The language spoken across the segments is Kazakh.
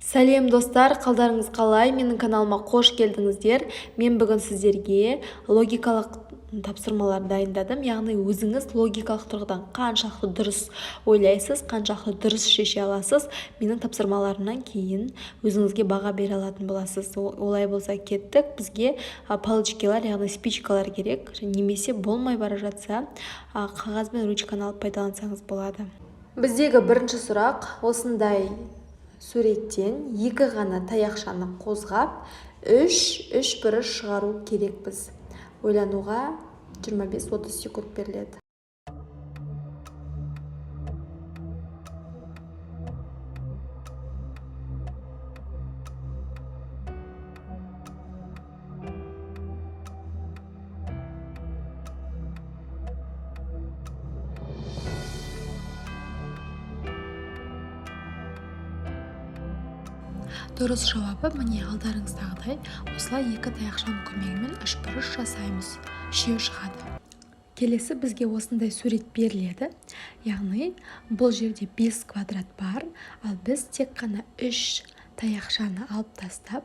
Сәлем достар, қалдарыңыз қалай? Менің каналыма қош келдіңіздер. Мен бүгін сіздерге логикалық тапсырмалар дайындадым. Яғни өзіңіз логикалық тұрғыдан қаншалықты дұрыс ойлайсыз, қаншалықты дұрыс шеше аласыз, менің тапсырмаларымнан кейін өзіңізге баға бере алатын боласыз. Олай болса кеттік. Бізге палочкалар, яғни спичкалар керек. Немесе болмай бара жатса, қағаз бен ручканы алып пайдалансаңыз болады. Біздегі бірінші сұрақ осындай суреттен екі ғана таяқшаны қозғап, үш бұрыш шығару керекпіз. Ойлануға 25-30 секунд беріледі. Дұрыс жауабы міне алдарыңыздағыдай, осылай екі таяқшаның көмегімен үш бұрыш жасаймыз. Үшеу шығады. Келесі бізге осындай сурет беріледі. Яғни бұл жерде 5 квадрат бар, ал біз тек қана 3 таяқшаны алып тастап,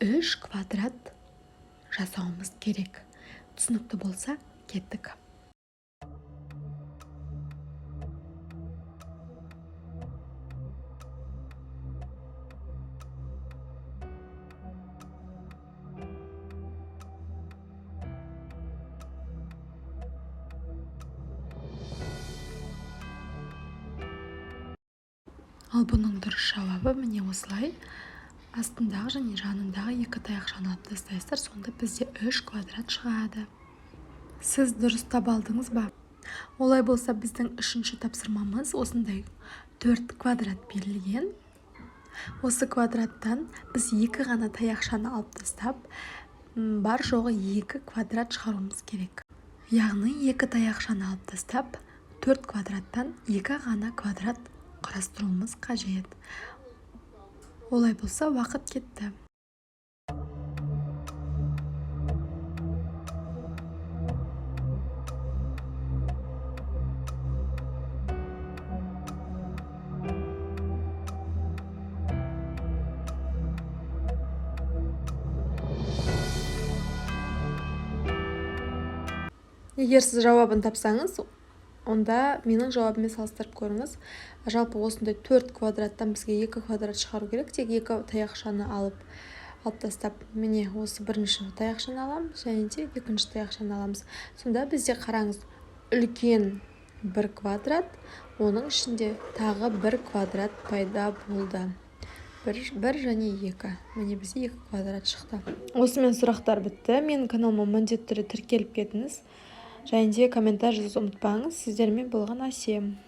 3 квадрат жасауымыз керек. Түсінікті болса, кеттік. Ал бұның дұрыс жауабы міне осылай. Астындағы және жанындағы екі таяқшаны алып тастайсыздар, сонда бізде 3 квадрат шығады. Сіз дұрыс таба алдыңыз ба? Олай болса біздің үшінші тапсырмамыз осындай 4 квадрат берілген. Осы квадраттан біз екі ғана таяқшаны алып тастап, бар жоғы 2 квадрат шығаруымыз керек. Яғни екі таяқшаны алып тастап, 4 квадраттан 2 ғана квадрат құрастыруымыз қажет. Олай болса, уақыт кетті. Егер сіз жауабын тапсаңыз, онда менің жауабыммен салыстырып көріңіз. Жалпы осындай 4 квадраттан бізге 2 квадрат шығару керек. Тек 2 таяқшаны алып тастап, міне осы бірінші таяқшаны аламыз, және де екінші таяқшаны аламыз. Сонда бізде қараңыз, үлкен 1 квадрат, оның ішінде тағы 1 квадрат пайда болды. 1 және 2. Міне бізде 2 квадрат шықты. Осымен сұрақтар бітті. Менің каналыма міндетті түрде тіркеліп кетіңіз. Және де комментарий жазуды ұмытпаңыз. Сіздермен болған Асем.